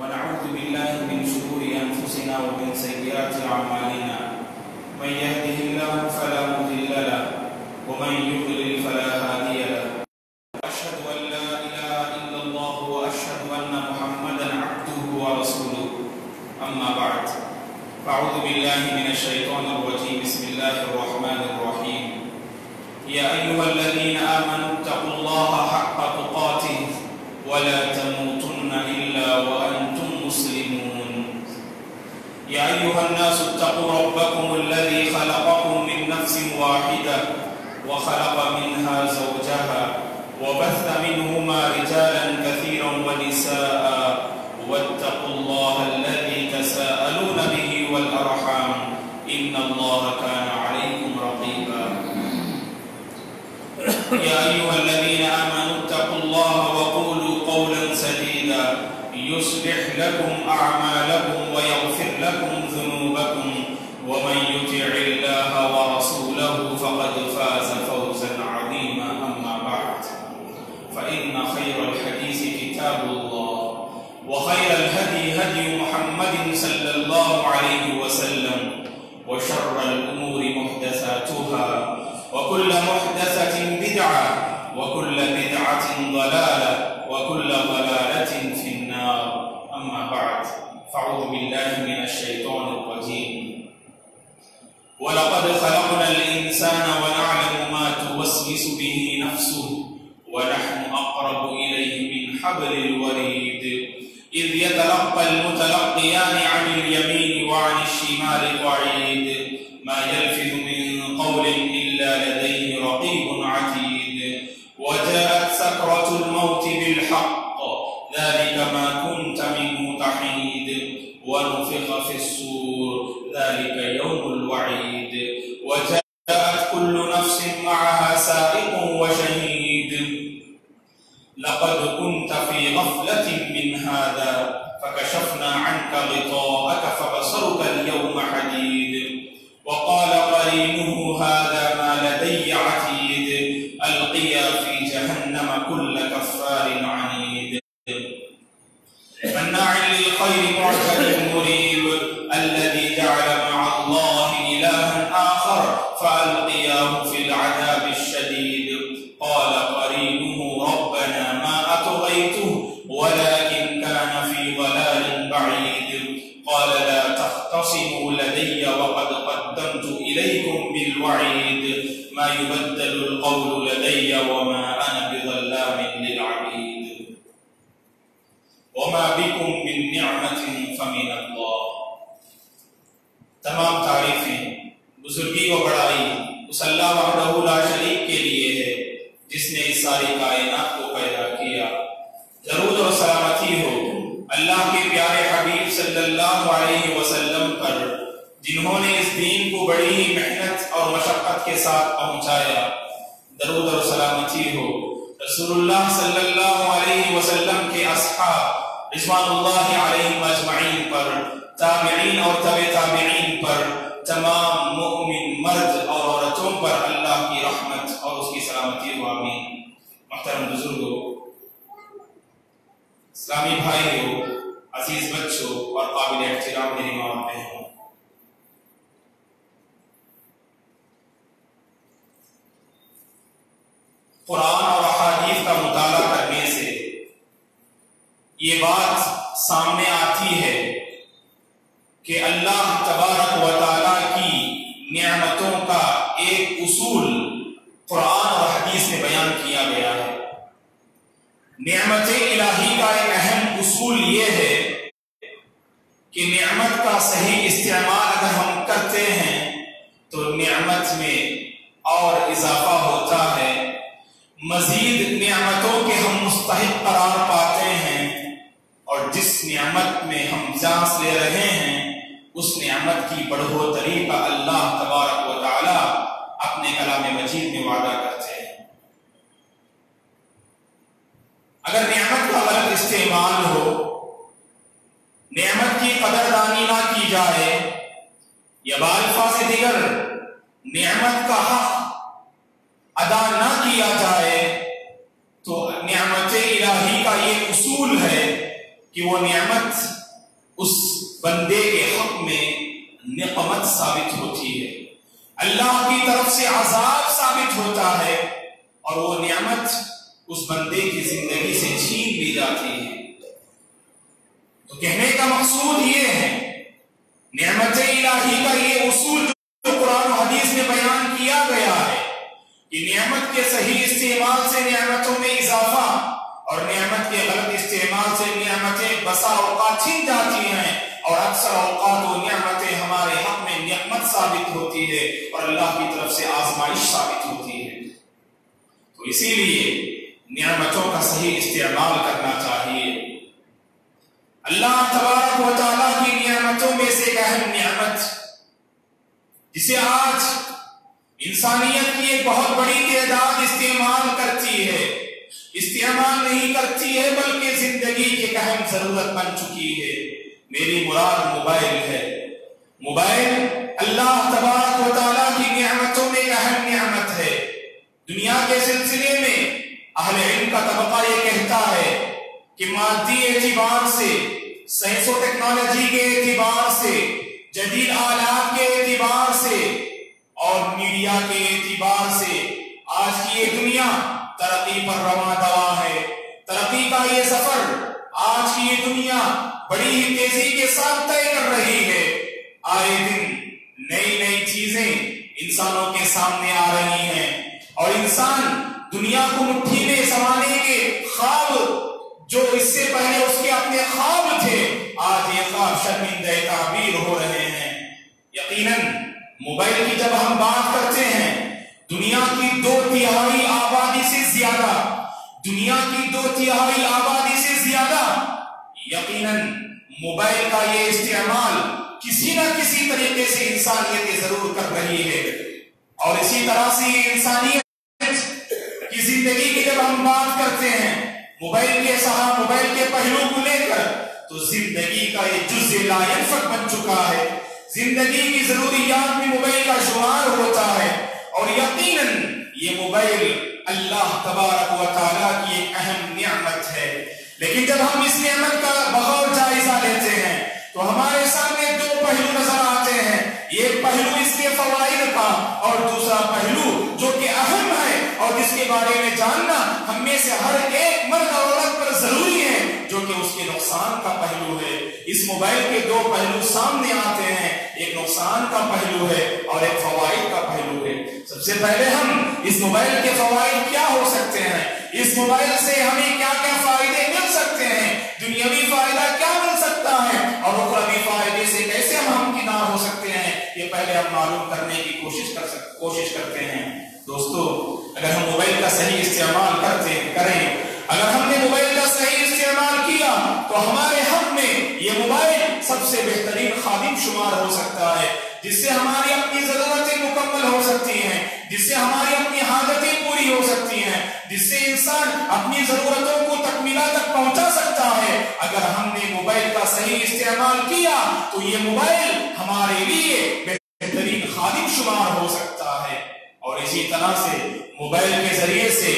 ونعوذ بالله من شرور أنفسنا ومن سيئات أعمالنا من يهده الله فلا مضل له ومن يضلل فلا هادي له أشهد أن لا إله إلا الله وأشهد أن محمدا عبده ورسوله أما بعد فأعوذ بالله من الشيطان الرجيم بسم الله الرحمن الرحيم يا أيها الذين آمنوا اتقوا الله حق تقاته ولا تموتن إلا وأنتم مسلمون يا أيها الناس اتقوا ربكم الذي خلقكم من نفس واحدة وخلق منها زوجها وبث منهما رجالا كثيرا ونساء واتقوا الله الذي تساءلون به والأرحام إن الله كان عليكم رقيبا يا أيها الذين آمنوا اتقوا الله وقولوا قولا سديدا يصلح لكم أعمالكم ويغفر لكم ذنوبكم ومن يطع الله ورسوله فقد فاز فوزا عظيما أما بعد فإن خير الحديث كتاب الله وخير الهدي هدي محمد صلى الله عليه وسلم وشر الأمور محدثاتها وكل محدثة بدعة وكل بدعة ضلالة وكل ضلالة في النار أما بعد فأعوذ بالله من الشيطان الرجيم ولقد خلقنا الإنسان ونعلم ما توسوس به نفسه ونحن أقرب إليه من حبل الوريد إذ يتلقى المتلقيان عن اليمين وعن الشمال قعيد ما يلفظ من قول إلا لديه رقيب عتيد وجاءت سكرة الموت بالحق ذلك ما كنت منه تحيد ونفخ في الصور ذلك يوم الوعيد وجاءت كل نفس معها سائق وشهيد لقد كنت في غفلة من هذا فكشفنا عنك غطاءك فبصرك اليوم حديد وقال قرينه هذا ما لدي عتيد ألقيا في جهنم كل كفار عنيد مناع للخير معتد مريب الذي جعل مع الله إلها آخر فألقياه في العذاب الشديد قال قرينه ربنا ما أطغيته ولكن كان في ضلال بعيد قال لا تختصموا لدي وقد قدمت إليكم بالوعيد ما يبدل القول لدي وما أنا بظلام للعبيد وما بكم من نعمة فمن الله. تمام تعریفیں بزرگی و بڑائی اس اللہ وحدہ لا شریک کے لیے ہے جس نے اس ساری کائنات کو پیدا کیا. درود اور سلامتی ہو اللہ کے پیارے حبیب صلی اللہ علیہ وسلم پر جنہوں نے اس دین کو بڑی ہی محنت اور مشقت کے ساتھ پہنچایا. درود اور سلامتی ہو رسول اللہ صلی اللہ علیہ وسلم کے اصحاب رضوان اللہ علیہم اجمعین پر، تابعین اور تبع تابعین پر، تمام مؤمن مرد اور عورتوں پر اللہ کی رحمت اور اس کی سلامتی ہو آمین. محترم بزرگوں، اسلامی بھائیوں، عزیز بچوں اور قابل احترام میری ماں اور بہنوں، قرآن اور احادیث کا مطالعہ کرنے سے یہ بات سامنے آتی ہے کہ اللہ تبارک و تعالیٰ کی نعمتوں کا ایک اصول قرآن اور حدیث میں بیان کیا گیا ہے. نعمت الہی کا ایک اہم اصول یہ ہے کہ نعمت کا صحیح استعمال اگر ہم کرتے ہیں تو نعمت میں اور اضافہ ہوتا ہے، مزید نعمتوں کے ہم مستحق قرار پاتے ہیں، اور جس نعمت میں ہم سانس لے رہے ہیں اس نعمت کی بڑھوتری کا اللہ تبارک و تعالی اپنے کلام مجید میں وعدہ کرتے ہیں. اگر نعمت کا غلط استعمال ہو، نعمت کی قدردانی نہ کی جائے یا بالفاظ دیگر نعمت کا حق ادا نہ کیا جائے تو نعمت الہی کا یہ اصول ہے کہ وہ نعمت اس بندے کے حق میں نقمت ثابت ہوتی ہے، اللہ کی طرف سے عذاب ثابت ہوتا ہے، اور وہ نعمت اس بندے کی زندگی سے چھین لی جاتی ہے۔ تو کہنے کا مقصود یہ ہے، نعمت الہی کا یہ اصول جو قرآن و حدیث میں بیان کیا گیا ہے کہ نعمت کے صحیح استعمال سے نعمتوں میں اضافہ اور نعمت کے غلط استعمال سے نعمتیں بسا اوقات چھن جاتی ہیں، اور اکثر اوقات وہ نعمتیں ہمارے حق میں نعمت ثابت ہوتی ہے اور اللہ کی طرف سے آزمائش ثابت ہوتی ہے۔ تو اسی لیے نعمتوں کا صحیح استعمال کرنا چاہیے۔ اللہ تبارک و تعالیٰ کی نعمتوں میں سے ایک اہم نعمت جسے آج انسانیت کی ایک بہت بڑی تعداد استعمال کرتی ہے، استعمال نہیں کرتی ہے بلکہ زندگی کی ایک اہم ضرورت بن چکی ہے، میری مراد موبائل ہے۔ موبائل اللہ تبارک و تعالیٰ کی نعمتوں میں ایک اہم نعمت ہے۔ دنیا کے سلسلے میں اہل علم کا طبقہ یہ کہتا ہے کہ مادی اعتبار سے، سائنس و ٹیکنالوجی کے اعتبار سے، جدید آلات کے اعتبار سے اور میڈیا کے اعتبار سے آج کی یہ دنیا ترقی پر رواں دوا ہے۔ ترقی کا یہ سفر آج کی یہ دنیا بڑی ہی تیزی کے ساتھ طے کر رہی ہے۔ آئے دن نئی نئی چیزیں انسانوں کے سامنے آ رہی ہیں، اور انسان دنیا کو مٹھی میں سمانے کے خواب جو اس سے پہلے اس کے اپنے خواب تھے، آج یہ خواب شرمندہ تعبیر ہو رہے ہیں۔ یقیناً موبائل کی جب ہم بات کرتے ہیں، دنیا کی 2/3 آبادی سے زیادہ، دنیا کی 2/3 آبادی سے زیادہ یقیناً موبائل کا یہ استعمال کسی نہ کسی طریقے سے انسانیت ضرور کر رہی ہے، اور اسی طرح سے یہ انسانیت کی زندگی کی جب ہم بات کرتے ہیں موبائل کے پہلو کو لے کر، تو زندگی کا یہ جزء لا ینفک بن چکا ہے۔ زندگی کی ضروریات میں موبائل کا شمار ہوتا ہے، اور یقیناً یہ موبائل اللہ تبارک و تعالیٰ کی ایک اہم نعمت ہے۔ لیکن جب ہم اس نعمت کا بغور جائزہ لیتے ہیں تو ہمارے سامنے 2 پہلو نظر آتے ہیں، ایک پہلو اس کے فوائد کا اور دوسرا پہلو جو کہ اہم ہے اور جس کے بارے میں جاننا ہم میں سے ہر ایک مرد اور عورت پر ضروری ہے، جو کہ اس کے نقصان کا پہلو ہے۔ اس موبائل کے 2 پہلو سامنے آتے ہیں، ایک نقصان کا پہلو ہے اور ایک فوائد کا پہلو ہے۔ سب سے پہلے ہم اس موبائل کے فوائد کیا ہو سکتے ہیں، اس موبائل سے ہمیں کیا کیا فائدے مل سکتے ہیں، دنیاوی فائدہ کیا مل سکتا ہے اور اخروی فائدے سے کیسے ہم ہمکنار ہو سکتے ہیں، یہ پہلے ہم معلوم کرنے کی کوشش کرتے ہیں۔ دوستو، اگر ہم موبائل کا صحیح استعمال کریں، اگر ہم نے موبائل کا صحیح استعمال کیا تو ہمارے حق میں یہ موبائل سب سے بہترین خادم شمار ہو سکتا ہے، جس سے ہماری اپنی ضرورتیں مکمل ہو سکتی ہیں، جس سے ہماری اپنی حاجتیں پوری ہو سکتی ہیں، جس سے انسان اپنی ضرورتوں کو تکمیلہ تک پہنچا سکتا ہے۔ اگر ہم نے موبائل کا صحیح استعمال کیا تو یہ موبائل ہمارے لیے بہترین خادم شمار ہو سکتا ہے۔ اور اسی طرح سے موبائل کے ذریعے سے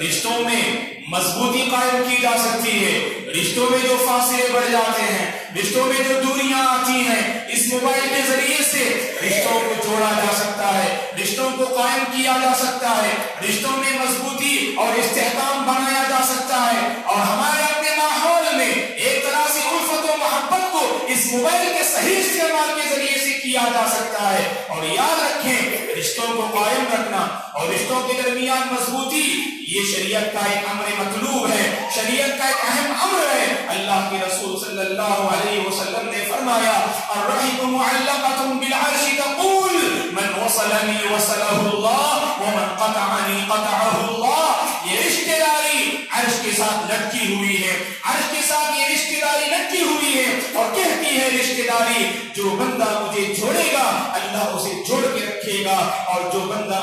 رشتوں میں مضبوطی قائم کی جا سکتی ہے، رشتوں میں جو فاصلے بڑھ جاتے ہیں، رشتوں میں جو دوریاں آتی ہیں، اس موبائل کے ذریعے سے رشتوں کو جوڑا جا سکتا ہے، رشتوں کو قائم کیا جا سکتا ہے، رشتوں میں مضبوطی اور استحکام بنایا جا سکتا ہے، اور ہمارے اپنے ماحول میں ایک طرح سے الفت و محبت کو اس موبائل کے صحیح استعمال کے ذریعے سے کیا جا سکتا ہے۔ اور یاد رکھیں، رشتوں کو قائم رکھنا اور رشتوں کے درمیان مضبوطی یہ شریعت کا ایک امر مطلوب ہے، شریعت کا ایک اہم امر ہے۔ اللہ کے رسول صلی اللہ علیہ وسلم نے فرمایا، الرحم معلقۃ بالعرش تقول من وصلنی وصلہ اللہ ومن قطعنی قطعہ اللہ۔ یہ رشتہ داری عرش کے ساتھ لٹکی ہوئی ہے، عرش کے ساتھ یہ رشتہ داری لٹکی ہوئی ہے، اور کہتی ہے رشتہ داری جو بندہ مجھے جوڑے گا اللہ اسے جوڑ کے رکھے گا، اور جو بندہ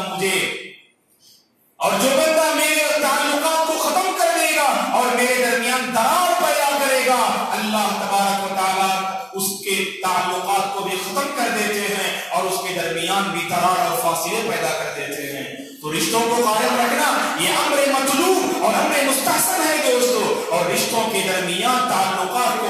میرے تعلقات کو ختم کر دے گا اور میرے درمیان درار پیدا کرے گا، اللہ تبارک و تعالیٰ اس کے تعلقات کو بھی ختم کر دیتے ہیں اور اس کے درمیان بھی درار اور فاصلے پیدا کر دیتے ہیں۔ تو رشتوں کو قائم رکھنا یہ امر مطلوب اور امر مستحسن ہے دوستو، اور رشتوں کے درمیان تعلقات کو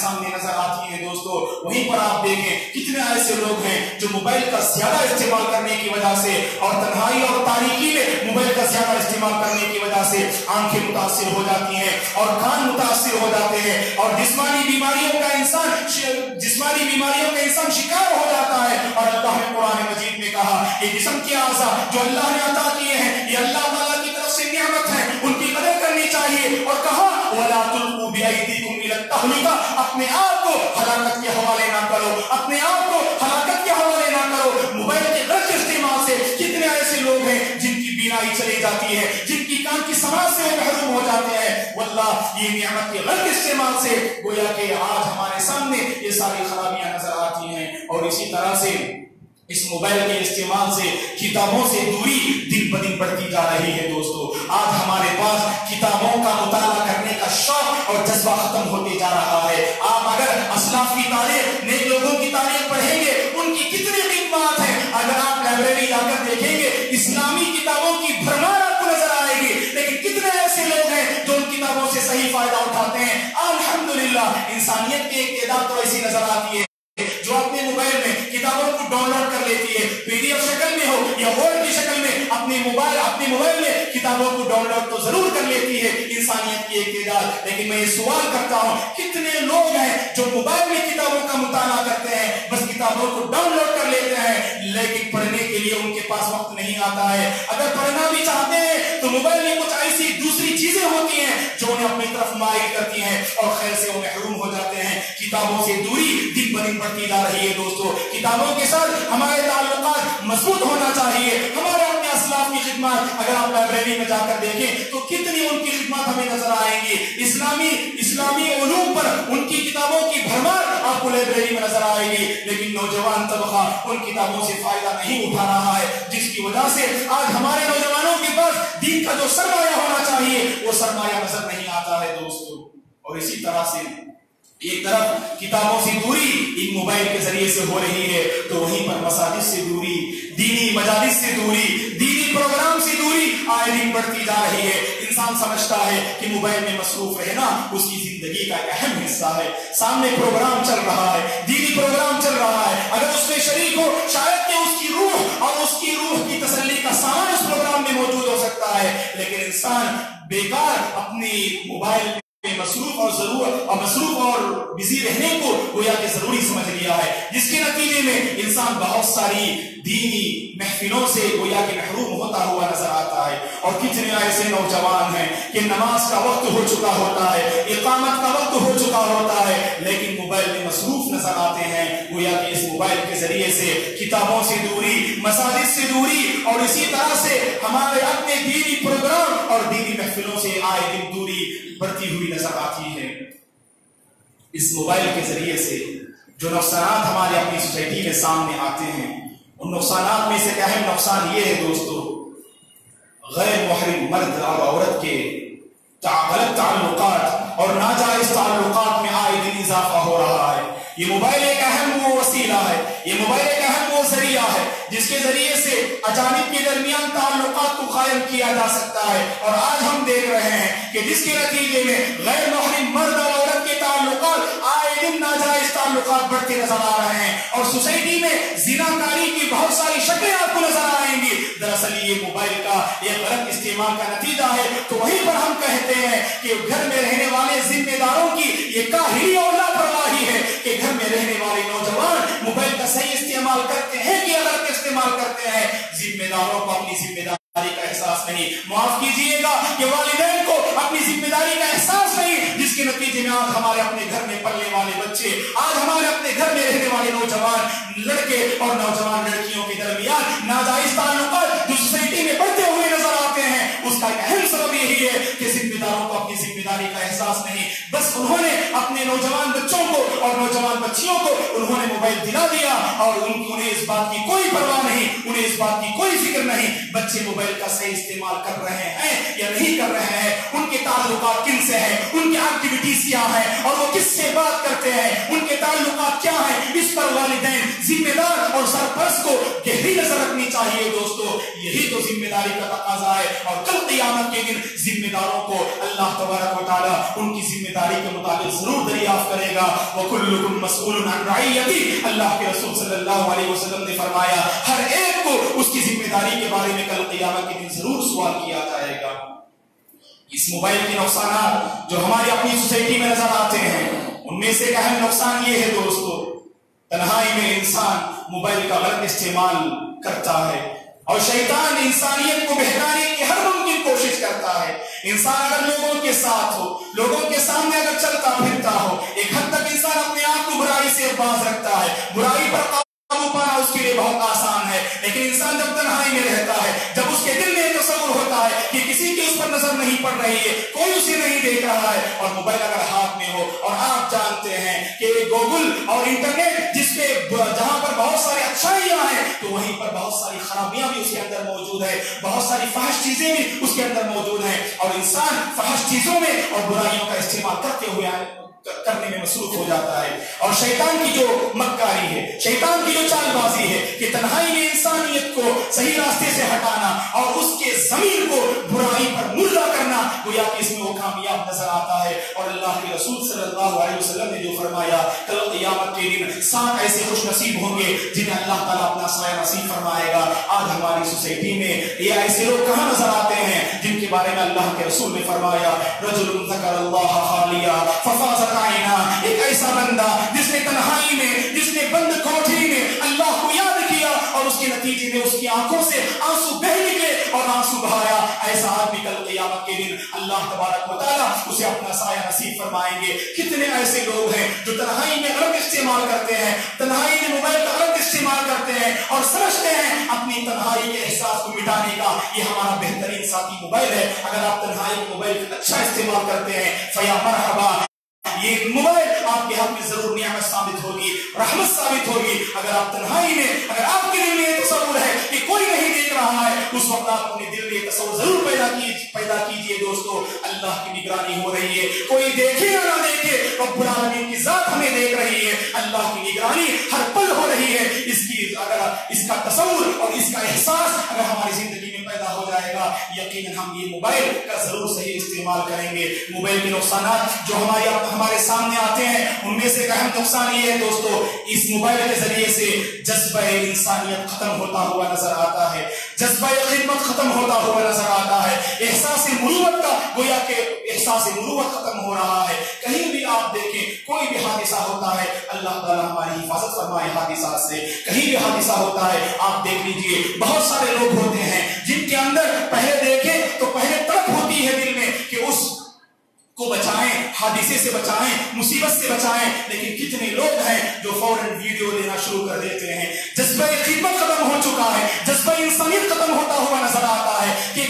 سامنے نظر آتی ہیں دوستو۔ وہیں پر آپ دیکھیں کتنے ایسے لوگ ہیں جو موبائل کا زیادہ استعمال کرنے کی وجہ سے اور تنہائی اور تاریکی میں موبائل کا زیادہ استعمال کرنے کی وجہ سے آنکھیں متاثر ہو جاتی ہیں اور کان متاثر ہو جاتے ہیں اور جسمانی بیماریوں کا انسان شکار ہو جاتا ہے۔ اور اللہ نے قرآن مجید میں کہا یہ جسم کے اعضاء جو اللہ نے عطا کیے ہیں یہ اللہ تعالیٰ کی طرف سے نعمت ہے، ان کی قدر کرنی چاہیے۔ اور کہا وَلَا تُلْقُوا بِأَيْدِيكُمْ إِلَى التَّهْلُكَةِ، اپنے آپ کو ہلاکت کے حوالے نہ کرو، اپنے آپ کو ہلاکت کے حوالے نہ کرو۔ موبائل کے غلط استعمال سے کتنے ایسے لوگ ہیں جن کی بینائی چلی جاتی ہے، جن کی کان کی سماعت سے محروم ہو جاتے ہیں۔ واللہ یہ نعمت کے غلط استعمال سے گویا کہ آج ہمارے سامنے یہ ساری خرابیاں نظر آتی ہیں۔ اور اسی طرح سے اس موبائل کے استعمال سے کتابوں سے دوری دن بدن بڑھتی جا رہی ہے دوستو۔ آج ہمارے پاس کتابوں کا مطالعہ کرنے کا شوق اور جذبہ ختم ہوتے جا رہا ہے۔ آپ اگر اسلاف کی تاریخ، نیک لوگوں کی تاریخ پڑھیں گے ان کی کتنی خدمات ہیں۔ اگر آپ لائبریری جا کر دیکھیں گے اسلامی کتابوں کی بھرمار آپ کو نظر آئے گی، لیکن کتنے ایسے لوگ ہیں جو ان کتابوں سے صحیح فائدہ اٹھاتے ہیں۔ الحمدللہ انسانیت کی ایک تعداد تو ایسی نظر آتی ہے جو اپنے موبائل میں کتابوں کو ڈاؤن لوڈ کر لیتی ہے، PDF شکل میں ہو یا ورڈ کی شکل میں اپنے موبائل میں کتابوں کو ڈاؤن لوڈ تو ضرور کر لیتی ہے انسانیت کی ایک تعداد۔ لیکن میں یہ سوال کرتا ہوں کتنے لوگ ہیں جو موبائل میں کتابوں کا مطالعہ کرتے ہیں، بس کتابوں کو ڈاؤن لوڈ کر لیتے ہیں، لیکن پڑھنے کے لیے ان کے پاس وقت نہیں آتا ہے۔ اگر پڑھنا بھی چاہتے ہیں تو موبائل میں کچھ ایسی دوسری چیزیں ہوتی ہیں جو انہیں اپنی طرف مائل کرتی ہیں اور خیر سے وہ محروم ہو جاتے ہیں۔ کتابوں سے دوری دن بدن بڑھتی جا رہی ہے دوستو۔ کتابوں کے ساتھ ہمارے تعلقات مضبوط ہونا چاہیے۔ ہمارے اپنے اسلاف کی خدمات اگر آپ لائبریری میں جا کر دیکھیں تو کتنی ان کی خدمات ہمیں نظر آئیں گی۔ اسلامی علوم پر ان کی کتابوں کی بھرمار آپ کو لائبریری میں نظر آئے گی، لیکن نوجوان طبقہ ان کتابوں سے فائدہ نہیں اٹھا رہا ہے، جس کی وجہ سے آج ہمارے نوجوانوں کے پاس دین کا جو سرمایہ ہونا چاہیے وہ سرمایہ نظر نہیں آتا ہے دوستو۔ اور اسی طرح سے ایک طرف کتابوں سے دوری ایک موبائل کے ذریعے سے ہو رہی ہے تو وہیں پر مساجد سے دوری، دینی مجالس سے دوری، دینی پروگرام سے دوری آئے دن بڑھتی جا رہی ہے۔ انسان سمجھتا ہے کہ موبائل میں مصروف رہنا اس کی زندگی کا ایک اہم حصہ ہے۔ سامنے پروگرام چل رہا ہے، دینی پروگرام چل رہا ہے، اگر اس میں شریک ہو شاید کہ اس کی روح کی تسلی کا سامان اس پروگرام میں موجود ہو سکتا ہے، لیکن انسان بیکار اپنی موبائل مصروف اور بزی رہنے کو گویا کہ ضروری سمجھ لیا ہے، جس کے نتیجے میں انسان بہت ساری دینی محفلوں سے گویا کہ محروم ہوتا ہوا نظر آتا ہے۔ اور کتنے ایسے نوجوان ہیں کہ نماز کا وقت ہو چکا ہوتا ہے، اقامت کا وقت ہو چکا ہوتا ہے، لیکن موبائل میں مصروف نظر آتے ہیں۔ گویا کہ اس موبائل کے ذریعے سے کتابوں سے دوری، مساجد سے دوری اور اسی طرح سے ہمارے اپنے دینی پروگرام اور دینی محفلوں سے آئے دن دوری بڑھتی ہوئی نظر آتی ہے۔ اس موبائل کے ذریعے سے جو نقصانات ہمارے اپنی سوسائٹی کے سامنے آتے ہیں ان نقصانات میں سے اہم نقصان یہ ہے دوستو، غیر محرم مرد اور عورت کے غلط تعلقات اور ناجائز تعلقات میں آئے دن اضافہ ہو رہا ہے۔ یہ موبائل ایک اہم وہ وسیلہ ہے، یہ موبائل ایک اہم وہ ذریعہ ہے جس کے ذریعے سے اجانب کے درمیان تعلقات کو قائم کیا جا سکتا ہے۔ اور آج ہم دیکھ رہے ہیں کہ جس کے نتیجے میں غیر محرم مرد اور عورت کے تعلقات آئے دن ناجائز تعلقات بڑھتے نظر آ رہے ہیں اور سوسائٹی میں زناکاری کی بہت ساری شکلیں آپ کو نظر آئیں گی۔ دراصل یہ موبائل کا ایک غلط استعمال کا نتیجہ ہے۔ تو وہیں پر ہم کہتے ہیں کہ گھر میں رہنے والے ذمہ داروں کی یہ کاہلی اور لاپرواہی ہے کہ گھر میں رہنے والے نوجوان موبائل کا صحیح استعمال کرتے ہیں کہ غلط استعمال کرتے ہیں۔ ذمہ داروں کو اپنی ذمہ داری کا احساس نہیں، معاف کیجیے گا کہ والدین کو اپنی ذمہ داری کا احساس نہیں، جس کے نتیجے میں آج ہمارے اپنے گھر میں پلنے والے بچے، آج ہمارے اپنے گھر میں رہنے والے نوجوان لڑکے اور نوجوان لڑکیوں کے درمیان ناجائز تعلقات جو سوسائٹی میں بڑھتے ہوئے نظر آتے ہیں، اس کا ایک اہم سبب یہی ہے کہ ذمہ داروں کو اپنی ذمہ داری کا احساس نہیں۔ بس انہوں نے اپنے نوجوان بچوں کو اور نوجوان بچیوں کو انہوں نے موبائل دلا دیا اور انہیں اس بات کی کوئی پرواہ نہیں، انہیں اس بات کی کوئی فکر نہیں بچے موبائل کا صحیح استعمال کر رہے ہیں یا نہیں کر رہے ہیں، ان کے تعلقات کن سے ہیں، ان کی ایکٹیویٹیز کیا ہیں اور وہ کس سے بات کرتے ہیں، ان کے تعلقات کیا ہیں، اس پر والدین ذمہ دار اور سرپرست کو گہری نظر رکھنی چاہیے دوستو، یہی تو ذمہ داری کا تقاضا ہے۔ اور کل قیامت کے دن ذمہ داروں کو اللہ تبارک و تعالیٰ ان کی ذمہ داری کے مطابق ضرور دریافت کرے گا۔ وَكُلُّكُمْ مَسْئُولٌ عَنْ رَعِيَّتِهِ، اللہ کے رسول صلی اللہ علیہ وسلم نے فرمایا ہر ایک کو اس کی ذمہ داری کے بارے میں کل قیامت کے دن ضرور سوال کیا جائے گا۔ اس موبائل کے نقصانات جو ہماری اپنی سوسائٹی میں نظر آتے ہیں، ان میں سے ایک اہم نقصان یہ ہے دوستو، تنہائی میں انسان موبائل کا غلط استعمال کرتا ہے اور شیطان انسانیت کو بہکانے کی ہر ممکن کوشش کرتا ہے۔ انسان اگر لوگوں کے ساتھ ہو، لوگوں کے سامنے اگر چلتا پھرتا ہو، ایک حد تک انسان اپنے آپ کو برائی سے باز رکھتا ہے، برائی پر قابو پانا اس کے لیے بہت آسان ہے۔ لیکن انسان جب تنہائی میں رہتا ہے، جب اس کے دل میں تصور ہوتا ہے کہ کسی کی اس پر نظر نہیں پڑ رہی ہے، کوئی اسے نہیں دیکھ رہا ہے، اور موبائل اگر ہاتھ میں ہو، اور آپ جانتے ہیں کہ گوگل اور انٹرنیٹ جس پہ جہاں پر بہت ساری اچھائیاں ہیں تو وہیں پر بہت ساری خرابیاں بھی اس کے اندر موجود ہے، بہت ساری فحش چیزیں بھی اس کے اندر موجود ہیں، اور انسان فحش چیزوں میں اور برائیوں کا استعمال کرنے میں مصروف ہو جاتا ہے۔ اور شیطان کی جو مکاری ہے، شیطان کی جو چال بازی ہے کہ تنہائی میں انسانیت کو صحیح راستے سے ہٹانا اور اس کے ضمیر کو برائی پر مردہ کرنا، گویا کہ اس میں وہ کامیاب نظر آتا ہے۔ اور اللہ کے رسول صلی اللہ علیہ وسلم نے جو فرمایا کل قیامت کے دن 7 ایسے خوش نصیب ہوں گے جنہیں اللہ تعالیٰ اپنا سایہ نصیب فرمائے گا۔ آج ہماری سوسائٹی میں یہ ایسے لوگ کہاں نظر آتے ہیں جن کے بارے میں اللہ کے رسول نے فرمایا رجل ذکر اللہ خالیا ففازت عینا، ایک ایسا بندہ جس نے تنہائی میں، جس نے بند کوٹری میں اللہ کو یاد کیا اور اس کے نتیجے میں اس کی آنکھوں سے آنسو بہ نکلے اور آنسو بہایا، ایسا آدمی کل قیامت کے دن اللہ تبارک و تعالیٰ اسے اپنا سایہ نصیب فرمائیں گے۔ کتنے ایسے لوگ ہیں جو تنہائی میں غلط استعمال کرتے ہیں، تنہائی میں موبائل کا غلط استعمال کرتے ہیں اور سمجھتے ہیں اپنی تنہائی کے احساس کو مٹانے کا یہ ہمارا بہترین ساتھی موبائل ہے۔ اگر آپ تنہائی میں موبائل کا اچھا استعمال کرتے ہیں فیا مرحبا، یہ موبائل آپ کے ہاتھ میں ضرور نعمت ثابت ہوگی، رحمت ثابت ہوگی۔ اگر آپ تنہائی میں، اگر آپ کے دل میں یہ تصور ہے کہ کوئی نہیں دیکھ رہا ہے، اس وقت آپ اپنے دل میں یہ تصور ضرور پیدا کیجئے دوستو، اللہ کی نگرانی ہو رہی ہے، کوئی دیکھے یا نہ دیکھے رب العالمین کی ذات ہمیں دیکھ رہی ہے، اللہ کی نگرانی ہر پل ہو رہی ہے۔ اس کا تصور اور اس کا احساس اگر ہماری زندگی میں پیدا ہو جائے گا، یقیناً ہم یہ موبائل کا ضرور صحیح استعمال کریں گے۔ موبائل کے نقصانات جو ہمارے سامنے آتے ہیں ان میں سے ایک اہم نقصان یہ ہے دوستو، اس موبائل کے ذریعے سے جذبہ انسانیت ختم ہوتا ہوا نظر آتا ہے، جذبہ خدمت ختم ہوتا ہوا نظر آتا ہے، احساس مروت کا گویا کہ احساس مروت ختم ہو رہا ہے۔ کہیں بھی آپ دیکھیں کوئی بھی حادثہ ہوتا ہے، اللہ تعالیٰ ہماری حفاظت فرمائے حادثات سے، کہیں بھی حادثہ ہوتا ہے آپ دیکھ لیجئے بہت سارے لوگ ہوتے ہیں جن کے اندر پہلے دیکھیں تو پہلے تڑپ ہوتی ہے دل میں کہ اس کو بچائیں، حادثے سے بچائیں، مصیبت سے بچائیں، لیکن کتنے لوگ ہیں جو فوراً ویڈیو لینا شروع کر دیتے ہیں۔ جذبہ خدمت ختم ہو چکا ہے، جذبہ انسانیت ختم ہوتا ہوا نظر آتا ہے کہ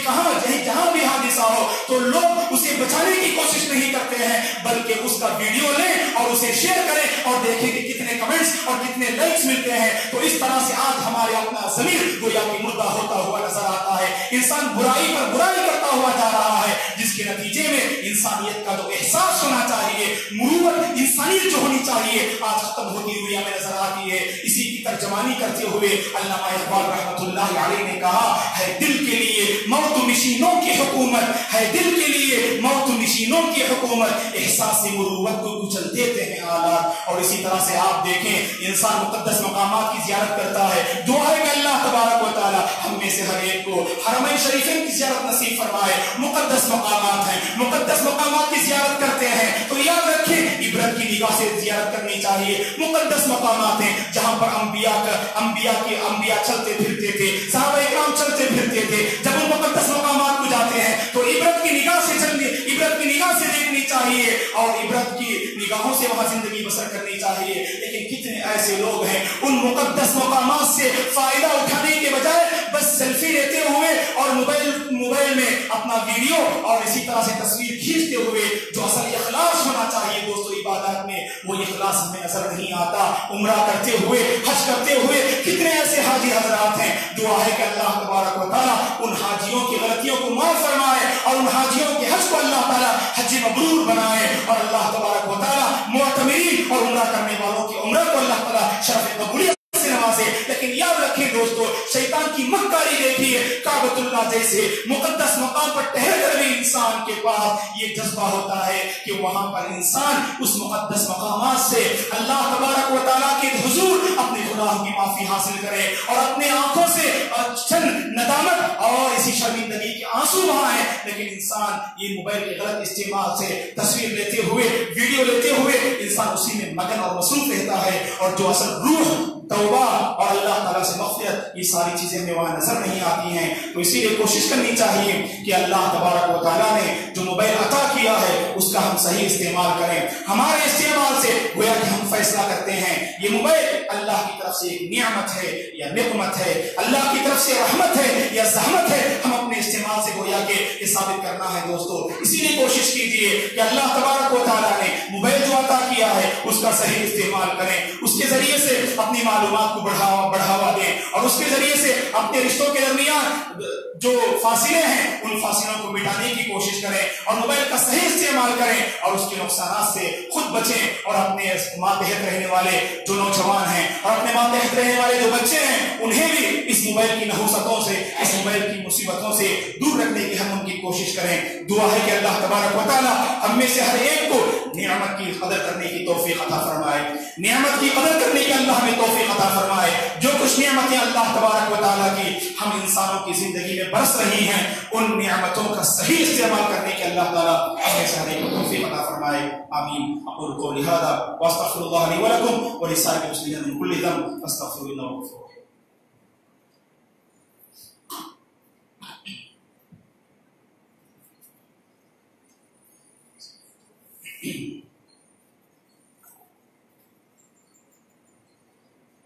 جہاں بھی حادثہ ہو تو لوگ اسے بچانے کی کوشش نہیں کرتے ہیں بلکہ اس کا ویڈیو لیں اور اسے شیئر کریں اور دیکھیں کہ کتنے کمنٹس اور کتنے لائکس ملتے ہیں۔ تو اس طرح سے آج ہمارے اپنا ضمیر گویا کہ مردہ ہوتا ہوا نظر آتا ہے، انسان برائی پر برائی کرتا ہوا جا رہا ہے، جس کے نتیجے میں انسانیت کا جو احساس ہونا چاہیے، مروت انسانیت جو ہونی چاہیے، آج ختم ہوتی ہوئی ہمیں نظر آتی ہے۔ اسی کی ترجمانی کرتے ہوئے علامہ اقبال رحمۃ اللہ علیہ نے کہا ہے دل کے لیے موت نشینوں کی حکومت، ہے دل کے لیے موت نشینوں کی حکومت، احساس مروت کو کچل دیتے ہیں آلات۔ اور اسی طرح سے آپ دیکھیں انسان مقدس مقامات کی زیارت کرتا ہے، دعا ہے کہ اللہ تبارک و تعالی ہم میں سے ہر ایک کو حرمین شریفین کی زیارت نصیب فرمائے۔ مقدس مقامات ہیں، مقدس مقامات کی زیارت کرتے ہیں تو یاد رکھیں عبرت کی نگاہ سے زیارت کرنی چاہیے۔ مقدس مقامات ہیں جہاں پر انبیاء چلتے پھرتے تھے، صحابہ اکرام چلتے پھرتے تھے، جب ان مقدس مقامات کو جاتے ہیں تو عبرت کی نگاہ سے دیکھنی چاہیے اور عبرت کی نگاہوں سے وہاں زندگی بسر کرنی چاہیے۔ لیکن کتنے ایسے لوگ ہیں ان مقدس مقامات سے فائدہ اٹھانے کے بجائے بس سیلفی لیتے ہوئے اور موبائل میں اپنا ویڈیو اور اسی طرح سے تصویر کھینچتے ہوئے جو اصل اخلاص ہونا چاہیے دوستو عبادات میں، وہ اخلاص ہمیں نظر نہیں آتا۔ عمرہ کرتے ہوئے، حج کرتے ہوئے کتنے ایسے حاجی حضرات ہیں، دعا ہے کہ اللہ تبارک و تعالیٰ ان حاجیوں کی غلطیوں کو معاف فرمائے اور ان حاجیوں کے حج کو اللہ تعالیٰ حج مبرور بنائے، اور اللہ تبارک و تعالیٰ معتمرین اور عمرہ کرنے والوں کی عمرہ کو اللہ تعالیٰ شرف قبولیت سے نوازے۔ لیکن لیکن یاد رکھیں دوستو، شیطان کی مکاری دیکھیے، کعبۃ اللہ جیسے مقدس مقام پر ٹہل کر بھی انسان کے پاس یہ جذبہ ہوتا ہے کہ وہاں پر انسان اس مقدس مقامات سے اللہ تبارک و تعالیٰ کے حضور اپنے گناہوں کی معافی حاصل کرے اور اپنے آنکھوں سے چند ندامت اور اسی شرمندگی کے آنسو بہائے. لیکن انسان یہ موبائل کے غلط استعمال سے تصویر لیتے ہوئے، ویڈیو لیتے ہوئے انسان اسی میں مگن اور مصروف رہتا ہے، اور جو اصل روح توبہ اور اللہ تعالیٰ سے مغفرت، یہ ساری چیزیں ہمیں وہاں نظر نہیں آتی ہیں. تو اسی لیے کوشش کرنی چاہیے کہ اللہ تبارک و تعالیٰ نے جو موبائل عطا کیا ہے اس کا ہم صحیح استعمال کریں. ہمارے استعمال سے گویا کہ ہم فیصلہ کرتے ہیں یہ موبائل اللہ کی طرف سے ایک نعمت ہے یا نقمت ہے، اللہ کی طرف سے رحمت ہے یا زحمت ہے. ہم اپنے استعمال سے گویا کہ یہ ثابت کرنا ہے دوستو. اسی لیے کوشش کیجیے کہ اللہ تبارک و تعالیٰ نے موبائل جو عطا کیا ہے اس کا صحیح استعمال کریں، اس کے ذریعے سے اپنی معلومات کو بڑھاوا دیں، اور اس کے ذریعے سے اپنے رشتوں کے درمیان جو فاصلے ہیں ان فاصلوں کو مٹانے کی کوشش کریں، اور موبائل کا صحیح استعمال کریں اور اس کے نقصانات سے خود بچیں. اور اپنے ماتحت رہنے والے جو نوجوان ہیں اور اپنے ماتحت رہنے والے جو بچے ہیں انہیں بھی اس موبائل کی نحوستوں سے، اس موبائل کی مصیبتوں سے دور رکھنے کی ہم ان کی کوشش کریں. دعا ہے کہ اللہ تبارک و تعالیٰ ہم میں سے ہر ایک کو نعمت کی قدر کرنے کی توفیق عطا فرمائے، نعمت کی قدر کرنے کی اللہ ہمیں توفیق عطا فرمائے. جو کچھ نعمتیں اللہ تبارک و تعالیٰ کی ہم انسانوں کی زندگی میں برس رہی ہیں ان نعمتوں کا صحیح استعمال کرنے کے اللہ تعالیٰ ہمیں سے ہر ایک کو توفیق عطا فرمائے. آمین. اقول قولی ھذا واستغفر اللہ لی ولکم ولسائر المسلمین من کل ذنب فاستغفروہ انہ هو الغفور الرحیم.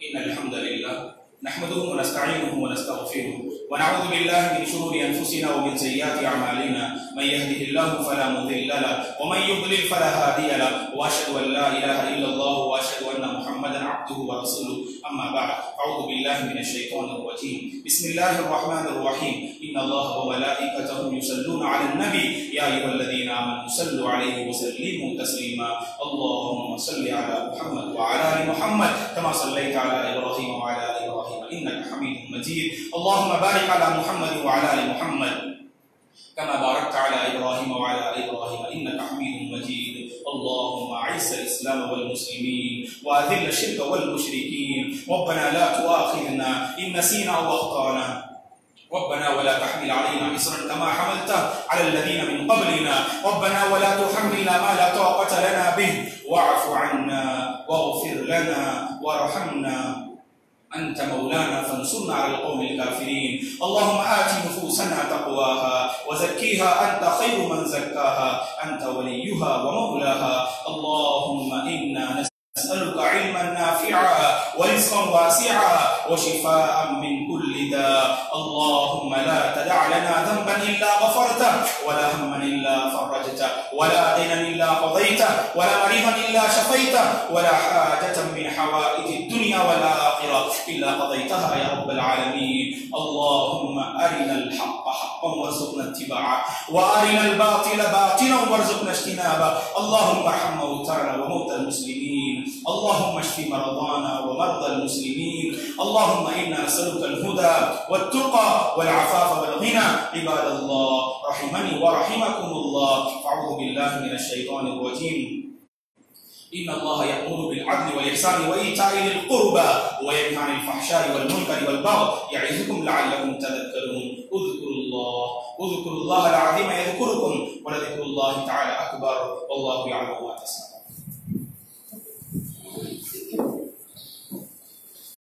إن الحمد لله نحمده ونستعينه ونستغفره ونعوذ بالله من شرور أنفسنا ومن سيئات أعمالنا من يهده الله فلا مضل له ومن يضلل فلا هادي له وأشهد أن لا إله إلا الله وأشهد أن محمدا عبده ورسوله. أما بعد أعوذ بالله من الشيطان الرجيم. بسم الله الرحمن الرحيم. إن الله وملائكته يصلون على النبي يا أيها الذين آمنوا صلوا عليه وسلموا تسليما. اللهم صل على محمد وعلى آل محمد كما صليت على إبراهيم وعلى آل إبراهيم إنك حميد مجيد. اللهم بارك على محمد وعلى آل محمد كما باركت على إبراهيم وعلى آل إبراهيم إنك حميد مجيد. اللهم أعز الإسلام والمسلمين وأذل الشرك والمشركين. ربنا لا تؤاخذنا إن نسينا أو أخطأنا. ربنا ولا تحمل علينا إصرا كما حملته على الذين من قبلنا. ربنا ولا تحملنا ما لا طاقة لنا به واعف عنا واغفر لنا وارحمنا أنت مولانا فانصرنا على القوم الكافرين. اللهم آت نفوسنا تقواها وزكيها أنت خير من زكاها أنت وليها ومولاها. اللهم إنا نسألك علما نافعا ورزقا واسعا وشفاء من كل داء. اللهم لا تدع لنا ذنبا إلا غفرته ولا هما إلا فرجته ولا دينا إلا قضيته ولا مريضا إلا شفيته ولا حاجة من حوائج الدنيا والآخرة إلا قضيتها يا رب العالمين. اللهم أرنا الحق حقا وارزقنا اتباعه وأرنا الباطل باطلا وارزقنا اجتنابه. اللهم ارحم موتانا وموتى المسلمين. اللهم اشف مرضانا ومرضى المسلمين. اللهم إنا نسألك الهدى والتقى والعفاف والغنى. عباد الله رحمني ورحمكم الله. أعوذ بالله من الشيطان الرجيم. إن الله يأمر بالعدل والإحسان وإيتاء ذي القربى وينهى عن الفحشاء والمنكر والبغي يعظكم لعلكم تذكرون. اذكروا الله العظيم يذكركم ولذكر الله تعالى أكبر والله يعلم ما تصنعون.